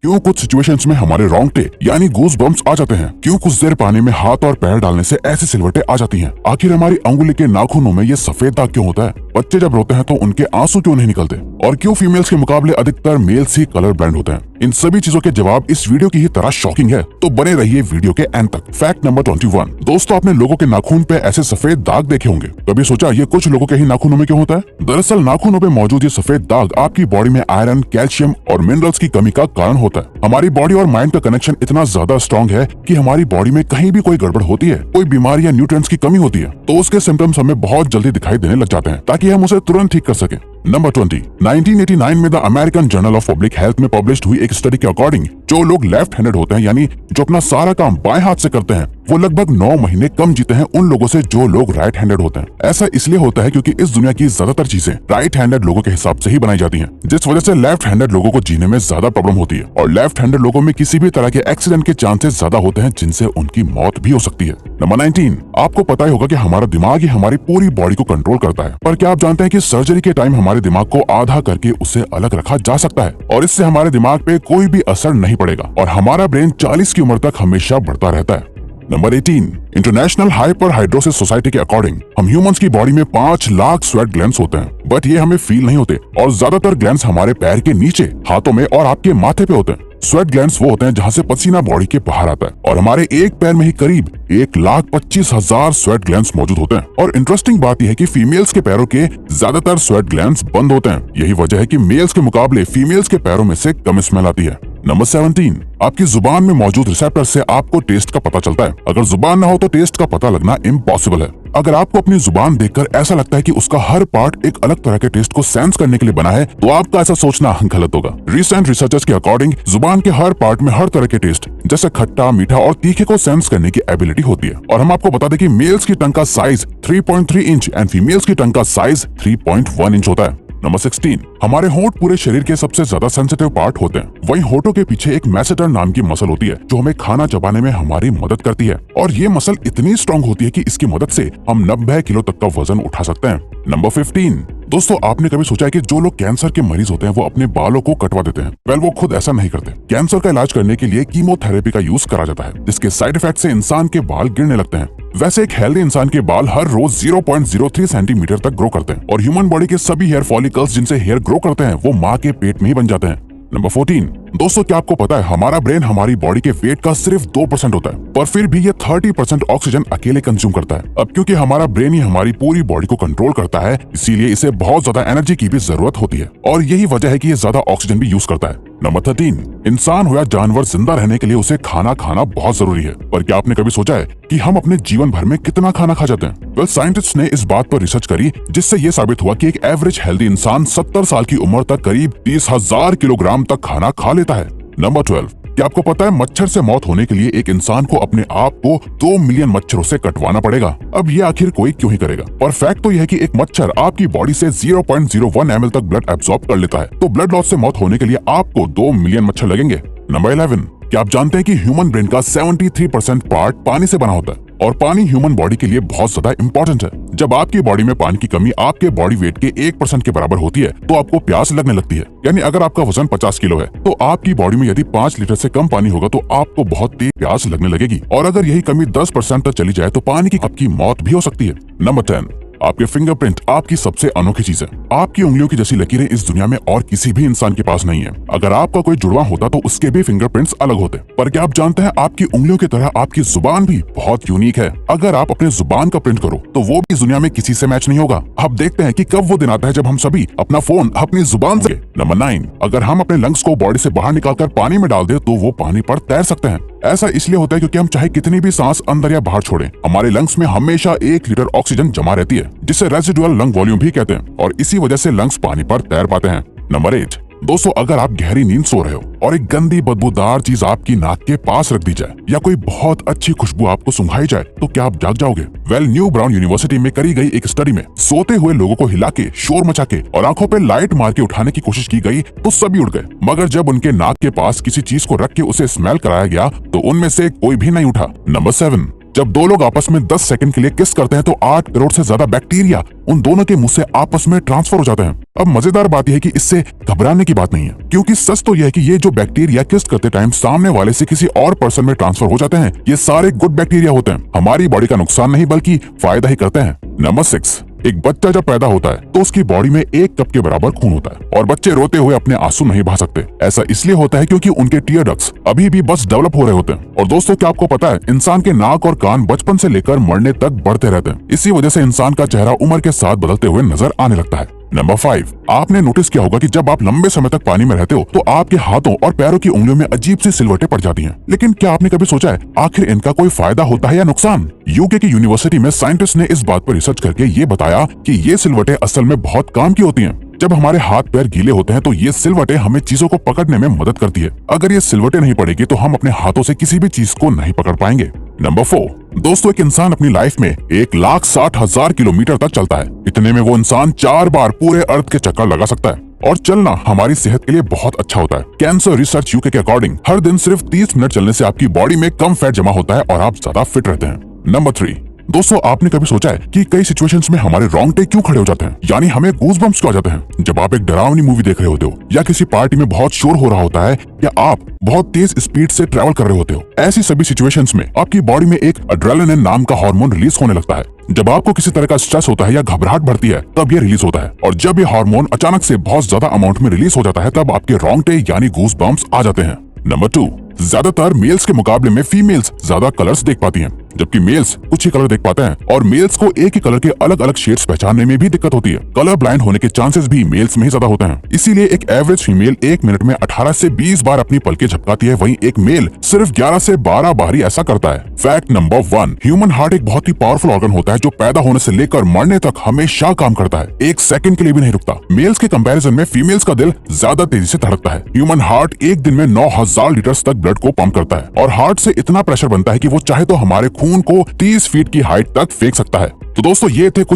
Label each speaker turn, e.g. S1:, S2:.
S1: क्यों कुछ सिचुएशंस में हमारे रोंगटे यानी गूज बम्प्स आ जाते हैं, क्यों कुछ देर पानी में हाथ और पैर डालने से ऐसी सिलवटें आ जाती हैं, आखिर हमारी अंगुली के नाखूनों में ये सफेद दाग क्यों होता है, बच्चे जब रोते हैं तो उनके आंसू क्यों नहीं निकलते, और क्यों फीमेल्स के मुकाबले अधिकतर मेल्स ही कलर ब्लाइंड होते हैं। इन सभी चीजों के जवाब इस वीडियो की ही तरह शॉकिंग है, तो बने रहिए वीडियो के एंड तक। Fact number 21। दोस्तों, आपने लोगों के नाखून पे ऐसे सफेद दाग देखे होंगे। कभी सोचा ये कुछ लोगों के ही नाखूनों में क्यों होता है? दरअसल नाखूनों पे मौजूद ये सफेद दाग आपकी बॉडी में आयरन, कैल्शियम और मिनरल्स की कमी का कारण होता है। हमारी बॉडी और माइंड का कनेक्शन इतना ज्यादा स्ट्रॉन्ग है कि हमारी बॉडी में कहीं भी कोई गड़बड़ होती है, कोई बीमारी या न्यूट्रिएंट्स की कमी होती है, तो उसके सिम्टम्स हमें बहुत जल्दी दिखाई देने लग जाते हैं, ताकि हम उसे तुरंत ठीक कर सकें। नंबर 20। 1989 में the American journal of public health में पब्लिश्ड हुई एक स्टडी के अकॉर्डिंग जो लोग लेफ्ट हैंडेड होते हैं, यानी जो अपना सारा काम बाएं हाथ से करते हैं, वो लगभग 9 महीने कम जीते हैं उन लोगों से जो लोग राइट हैंडेड होते हैं। ऐसा इसलिए होता है क्योंकि इस दुनिया की ज्यादातर चीजें राइट हैंडेड लोगों के हिसाब से ही बनाई जाती हैं, जिस वजह से लेफ्ट हैंडेड लोगों को जीने में ज्यादा प्रॉब्लम होती है, और लेफ्ट हैंडेड लोगों में किसी भी तरह के एक्सीडेंट के चांसेस ज्यादा होते हैं, जिनसे उनकी मौत भी हो सकती है। नंबर 19। आपको पता ही होगा कि हमारा दिमाग ही हमारी पूरी बॉडी को कंट्रोल करता है, पर क्या आप जानते हैं कि सर्जरी के टाइम हमारे दिमाग को आधा करके उसे अलग रखा जा सकता है, और इससे हमारे दिमाग पे कोई भी असर नहीं पड़ेगा, और हमारा ब्रेन 40 की उम्र तक हमेशा बढ़ता रहता है। Number 18। International hyper hidrosis society के अकॉर्डिंग हम ह्यूमंस की बॉडी में 5 लाख स्वेट ग्लैंड्स होते हैं, बट ये हमें फील नहीं होते, और ज्यादातर ग्लैंड्स हमारे पैर के नीचे, हाथों में और आपके माथे पे होते हैं। स्वेट ग्लैंड्स वो होते हैं जहाँ से पसीना बॉडी के बाहर आता है, और हमारे एक पैर में ही करीब 1,25,000 स्वेट ग्लैंड्स मौजूद होते हैं। और इंटरेस्टिंग बात यह है कि फीमेल्स के पैरों के ज्यादातर स्वेट ग्लैंड्स बंद होते हैं। यही वजह है कि मेल्स के मुकाबले फीमेल्स के पैरों में से कम स्मेल आती है। नंबर 17। आपकी जुबान में मौजूद रिसेप्टर से आपको टेस्ट का पता चलता है। अगर जुबान ना हो तो टेस्ट का पता लगना इम्पॉसिबल है। अगर आपको अपनी जुबान देखकर ऐसा लगता है कि उसका हर पार्ट एक अलग तरह के टेस्ट को सेंस करने के लिए बना है, तो आपका ऐसा सोचना गलत होगा। रिसेंट रिसर्चर्स के अकॉर्डिंग जुबान के हर पार्ट में हर तरह के टेस्ट जैसे खट्टा, मीठा और तीखे को सेंस करने की एबिलिटी होती है। और हम आपको बता दें कि मेल्स की टंग का साइज 3.3 इंच एंड फीमेल्स की टंग का साइज 3.1 इंच होता है। नंबर 16। हमारे होंठ पूरे शरीर के सबसे ज्यादा सेंसिटिव पार्ट होते हैं। वहीं होठों के पीछे एक मैसेटर नाम की मसल होती है जो हमें खाना चबाने में हमारी मदद करती है, और ये मसल इतनी स्ट्रॉन्ग होती है कि इसकी मदद से हम 90 किलो तक का वजन उठा सकते हैं। नंबर 15। दोस्तों, आपने कभी सोचा है कि जो लोग कैंसर के मरीज होते हैं वो अपने बालों को कटवा देते हैं? वेल, वो खुद ऐसा नहीं करते। कैंसर का इलाज करने के लिए कीमोथेरेपी का यूज करा जाता है, जिसके साइड इफेक्ट से इंसान के बाल गिरने लगते हैं। वैसे एक हेल्दी इंसान के बाल हर रोज 0.03 सेंटीमीटर तक ग्रो करते हैं, और ह्यूमन बॉडी के सभी हेयर फॉलिकल्स जिनसे हेयर ग्रो करते हैं वो माँ के पेट में ही बन जाते हैं। नंबर 14। दोस्तों, क्या आपको पता है हमारा ब्रेन हमारी बॉडी के वेट का सिर्फ 2% होता है, पर फिर भी ये 30% ऑक्सीजन अकेले कंज्यूम करता है। अब क्योंकि हमारा ब्रेन ही हमारी पूरी बॉडी को कंट्रोल करता है, इसीलिए इसे बहुत ज्यादा एनर्जी की भी जरूरत होती है, और यही वजह है कि ये ज्यादा ऑक्सीजन भी यूज करता है। नंबर 13। इंसान हो या जानवर, जिंदा रहने के लिए उसे खाना खाना बहुत जरूरी है, पर क्या आपने कभी सोचा है कि हम अपने जीवन भर में कितना खाना खा जाते हैं? वेल, साइंटिस्ट ने इस बात पर रिसर्च करी, जिससे ये साबित हुआ कि एक एवरेज हेल्दी इंसान 70 साल की उम्र तक करीब 30,000 किलोग्राम तक खाना खा लेता है। नंबर 12। क्या आपको पता है मच्छर से मौत होने के लिए एक इंसान को अपने आप को 2 मिलियन मच्छरों से कटवाना पड़ेगा? अब ये आखिर कोई क्यों ही करेगा? पर फैक्ट तो यह है कि एक मच्छर आपकी बॉडी से 0.01 ml तक ब्लड एब्सॉर्ब कर लेता है, तो ब्लड लॉस से मौत होने के लिए आपको 2 मिलियन मच्छर लगेंगे। नंबर 11। क्या आप जानते हैं कि ह्यूमन ब्रेन का 73% पार्ट पानी से बना होता है, और पानी ह्यूमन बॉडी के लिए बहुत ज्यादा इंपॉर्टेंट है। जब आपकी बॉडी में पानी की कमी आपके बॉडी वेट के 1% के बराबर होती है, तो आपको प्यास लगने लगती है। यानी अगर आपका वजन 50 किलो है, तो आपकी बॉडी में यदि 5 लीटर से कम पानी होगा, तो आपको बहुत तेज प्यास लगने लगेगी, और अगर यही कमी 10% तक चली जाए तो पानी की आपकी मौत भी हो सकती है। नंबर 10। आपके फिंगरप्रिंट आपकी सबसे अनोखी चीज है। आपकी उंगलियों की जैसी लकीरें इस दुनिया में और किसी भी इंसान के पास नहीं है। अगर आपका कोई जुड़वा होता तो उसके भी फिंगरप्रिंट्स अलग होते, पर क्या आप जानते हैं आपकी उंगलियों की तरह आपकी जुबान भी बहुत यूनिक है। अगर आप अपने जुबान का प्रिंट करो तो वो भी इस दुनिया में किसी से मैच नहीं होगा। अब देखते हैं कि कब वो दिन आता है जब हम सभी अपना फोन अपनी जुबान से। नंबर 9। अगर हम अपने लंग्स को बॉडी से बाहर निकालकर पानी में डाल दे तो वो पानी पर तैर सकते हैं। ऐसा इसलिए होता है क्योंकि हम चाहे कितनी भी सांस अंदर या बाहर छोड़ें, हमारे लंग्स में हमेशा 1 लीटर ऑक्सीजन जमा रहती है, जिसे रेसिडुअल लंग वॉल्यूम भी कहते हैं, और इसी वजह से लंग्स पानी पर तैर पाते हैं। नंबर 8। दोस्तों, अगर आप गहरी नींद सो रहे हो और एक गंदी बदबूदार चीज आपकी नाक के पास रख दी जाए, या कोई बहुत अच्छी खुशबू आपको सुंघाई जाए, तो क्या आप जाग जाओगे? वेल, न्यू ब्राउन यूनिवर्सिटी में करी गई एक स्टडी में सोते हुए लोगों को हिला के, शोर मचा के और आंखों पे लाइट मार के उठाने की कोशिश की गई तो सभी उठ गए, मगर जब उनके नाक के पास किसी चीज को रख के उसे स्मेल कराया गया तो उनमें से कोई भी नहीं उठा। नंबर 7। जब दो लोग आपस में 10 सेकंड के लिए किस करते हैं तो 8 करोड़ से ज्यादा बैक्टीरिया उन दोनों के मुंह से आपस में ट्रांसफर हो जाते हैं। अब मजेदार बात यह है कि इससे घबराने की बात नहीं है, क्योंकि सच तो यह है कि ये जो बैक्टीरिया किस करते टाइम सामने वाले से किसी और पर्सन में ट्रांसफर हो जाते हैं, ये सारे गुड बैक्टीरिया होते हैं, हमारी बॉडी का नुकसान नहीं बल्कि फायदा ही करते हैं। नंबर 6, एक बच्चा जब पैदा होता है तो उसकी बॉडी में 1 कप के बराबर खून होता है और बच्चे रोते हुए अपने आंसू नहीं बहा सकते। ऐसा इसलिए होता है क्योंकि उनके टीयर डक्ट्स अभी भी बस डेवलप हो रहे होते हैं। और दोस्तों, क्या आपको पता है, इंसान के नाक और कान बचपन से लेकर मरने तक बढ़ते रहते हैं। इसी वजह से इंसान का चेहरा उम्र के साथ बदलते हुए नजर आने लगता है। नंबर 5, आपने नोटिस किया होगा कि जब आप लंबे समय तक पानी में रहते हो तो आपके हाथों और पैरों की उंगलियों में अजीब सी सिलवटें पड़ जाती हैं। लेकिन क्या आपने कभी सोचा है आखिर इनका कोई फायदा होता है या नुकसान? यूके की यूनिवर्सिटी में साइंटिस्ट ने इस बात पर रिसर्च करके ये बताया कि ये सिलवटें असल में बहुत काम की होती हैं। जब हमारे हाथ पैर गीले होते हैं तो ये सिलवटें हमें चीजों को पकड़ने में मदद करती है। अगर ये सिलवटें नहीं पड़ेगी तो हम अपने हाथों से किसी भी चीज को नहीं पकड़ पाएंगे। नंबर 4, दोस्तों, एक इंसान अपनी लाइफ में 1,60,000 किलोमीटर तक चलता है। इतने में वो इंसान 4 बार पूरे अर्थ के चक्कर लगा सकता है। और चलना हमारी सेहत के लिए बहुत अच्छा होता है। कैंसर रिसर्च यूके के अकॉर्डिंग हर दिन सिर्फ 30 मिनट चलने से आपकी बॉडी में कम फैट जमा होता है और आप ज्यादा फिट रहते हैं। नंबर 3, दोस्तों, आपने कभी सोचा है कि कई सिचुएशंस में हमारे रोंगटे क्यों खड़े हो जाते हैं, यानी हमें गूज़बम्प्स क्यों आ जाते हैं? जब आप एक डरावनी मूवी देख रहे होते हो, या किसी पार्टी में बहुत शोर हो रहा होता है, या आप बहुत तेज स्पीड से ट्रैवल कर रहे होते हो, ऐसी सभी सिचुएशंस में आपकी बॉडी में एक एड्रेनालिन नाम का हार्मोन रिलीज होने लगता है। जब आपको किसी तरह का स्ट्रेस होता है या घबराहट बढ़ती है तब ये रिलीज होता है, और जब ये हार्मोन अचानक से बहुत ज्यादा अमाउंट में रिलीज हो जाता है तब आपके रोंगटे यानी गूज़बम्प्स आ जाते हैं। नंबर 2, ज्यादातर मेल्स के मुकाबले में फीमेल्स ज्यादा कलर्स देख पाती हैं, जबकि मेल्स कुछ ही कलर देख पाते हैं, और मेल्स को एक ही कलर के अलग अलग शेड्स पहचानने में भी दिक्कत होती है। कलर ब्लाइंड होने के चांसेस भी मेल्स में ही ज्यादा होते हैं। इसीलिए एक एवरेज फीमेल 1 मिनट में 18 से 20 बार अपनी पलकें झपकाती है, वहीं एक मेल सिर्फ 11 से 12 बार ही ऐसा करता है। फैक्ट नंबर 1, ह्यूमन हार्ट एक बहुत ही पावरफुल ऑर्गन होता है जो पैदा होने से लेकर मरने तक हमेशा काम करता है, 1 सेकंड के लिए भी नहीं रुकता। मेल्स के कंपैरिजन में फीमेल्स का दिल ज्यादा तेजी से धड़कता है। ह्यूमन हार्ट एक दिन में 9,000 लीटर तक ब्लड को पंप करता है, और हार्ट से इतना प्रेशर बनता है कि वो चाहे तो हमारे खून को 30 फीट की हाइट तक फेंक सकता है। तो दोस्तों, ये थे कुछ